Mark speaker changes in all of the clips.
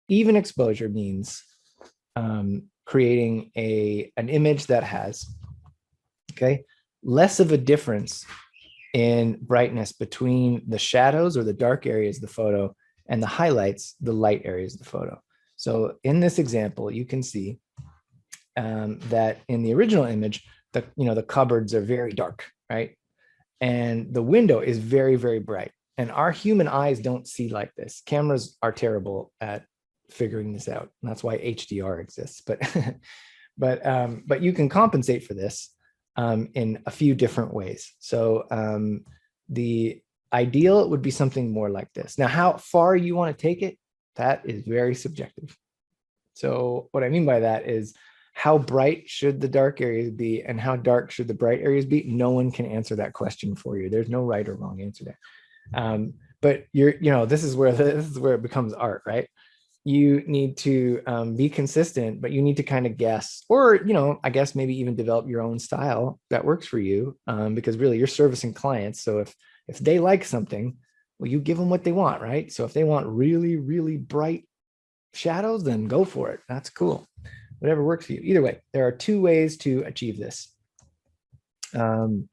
Speaker 1: even exposure means creating an image that has, okay, less of a difference in brightness between the shadows or the dark areas of the photo and the highlights, the light areas of the photo. So in this example, you can see that in the original image, the cupboards are very dark, right? And the window is very, very bright. And our human eyes don't see like this. Cameras are terrible at figuring this out. And that's why HDR exists. But but you can compensate for this in a few different ways. So the ideal would be something more like this. Now, how far you want to take it, that is very subjective. So what I mean by that is, how bright should the dark areas be and how dark should the bright areas be? No one can answer that question for you. There's no right or wrong answer there. But this is where it becomes art, right? You need to be consistent, but you need to kind of guess, or I guess maybe even develop your own style that works for you, because really you're servicing clients. So if they like something, well, you give them what they want, right? So if they want really, really bright shadows, then go for it. That's cool. Whatever works for you. Either way, there are two ways to achieve this. Well,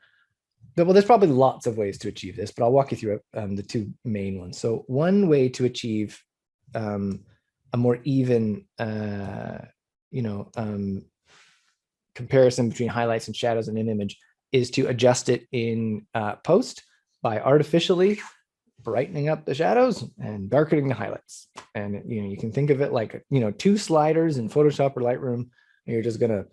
Speaker 1: there's probably lots of ways to achieve this, but I'll walk you through the two main ones. So one way to achieve a more even, comparison between highlights and shadows in an image is to adjust it in post by artificially brightening up the shadows and darkening the highlights. And you can think of it like two sliders in Photoshop or Lightroom. And you're just gonna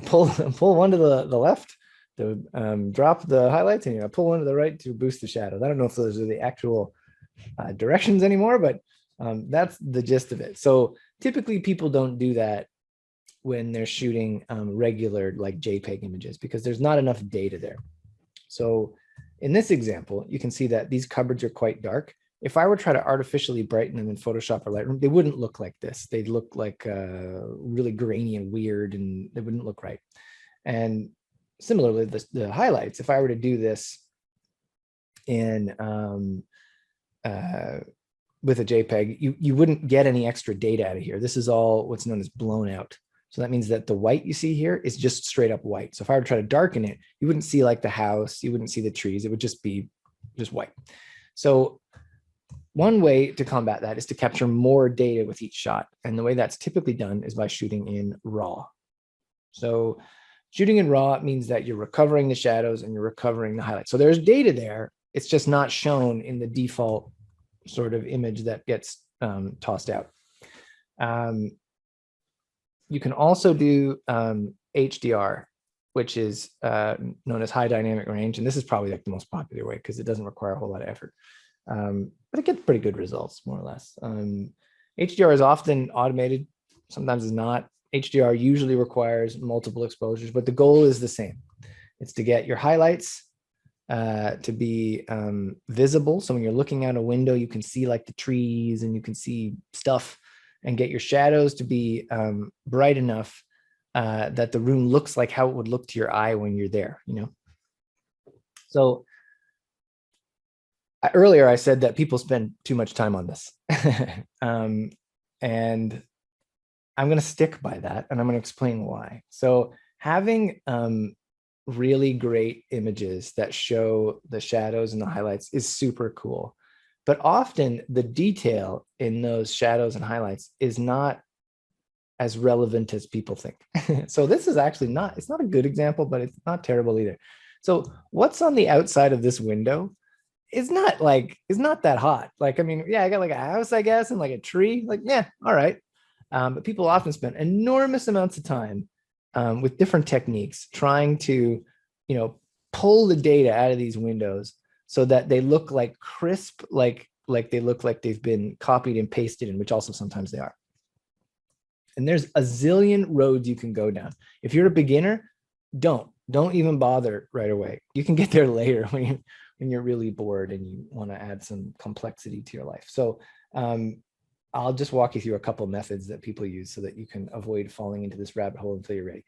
Speaker 1: pull one to the left to drop the highlights, and pull one to the right to boost the shadows. I don't know if those are the actual directions anymore, but that's the gist of it. So typically people don't do that when they're shooting regular like JPEG images, because there's not enough data there. So in this example, you can see that these cupboards are quite dark. If I were to try to artificially brighten them in Photoshop or Lightroom, they wouldn't look like this. They'd look like really grainy and weird, and they wouldn't look right. And similarly, the highlights, if I were to do this in with a JPEG, you wouldn't get any extra data out of here. This is all what's known as blown out. So that means that the white you see here is just straight up white. So if I were to try to darken it, you wouldn't see like the house, you wouldn't see the trees, it would just be just white. So one way to combat that is to capture more data with each shot. And the way that's typically done is by shooting in RAW. So shooting in RAW means that you're recovering the shadows and you're recovering the highlights. So there's data there. It's just not shown in the default sort of image that gets tossed out. You can also do HDR, which is known as high dynamic range. And this is probably like the most popular way because it doesn't require a whole lot of effort. But it gets pretty good results, more or less. HDR is often automated, sometimes it's not. HDR usually requires multiple exposures, but the goal is the same. It's to get your highlights to be visible. So when you're looking out a window, you can see like the trees and you can see stuff, and get your shadows to be bright enough that the room looks like how it would look to your eye when you're there, So earlier I said that people spend too much time on this. And I'm going to stick by that, and I'm going to explain why. So having really great images that show the shadows and the highlights is super cool. But often the detail in those shadows and highlights is not as relevant as people think. So this is actually it's not a good example, but it's not terrible either. So what's on the outside of this window is not that hot. Like, I mean, yeah, I got like a house, I guess, and like a tree, like, yeah, all right. But people often spend enormous amounts of time with different techniques trying to, pull the data out of these windows so that they look like crisp, like they look like they've been copied and pasted in, which also sometimes they are. And there's a zillion roads you can go down. If you're a beginner, don't even bother right away. You can get there later when you're really bored and you want to add some complexity to your life. So I'll just walk you through a couple methods that people use so that you can avoid falling into this rabbit hole until you're ready.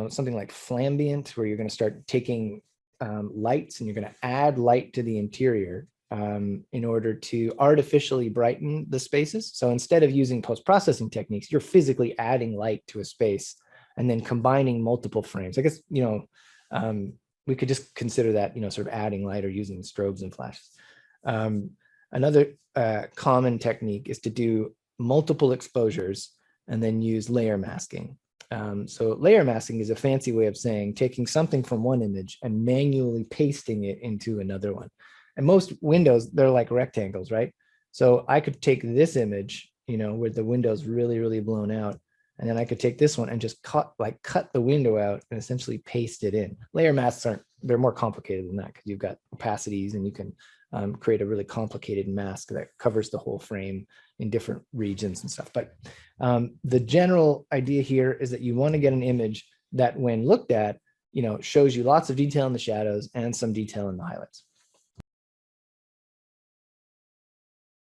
Speaker 1: Something like flambient, where you're going to start taking lights and you're going to add light to the interior in order to artificially brighten the spaces. So instead of using post-processing techniques, you're physically adding light to a space and then combining multiple frames. I guess, we could just consider that, sort of adding light or using strobes and flashes. Another common technique is to do multiple exposures and then use layer masking. So layer masking is a fancy way of saying taking something from one image and manually pasting it into another one. And most windows, they're like rectangles, right? So I could take this image, with the windows really, really blown out, and then I could take this one and just cut the window out and essentially paste it in. Layer masks they're more complicated than that because you've got opacities and you can create a really complicated mask that covers the whole frame in different regions and stuff. But the general idea here is that you want to get an image that when looked at, shows you lots of detail in the shadows and some detail in the highlights.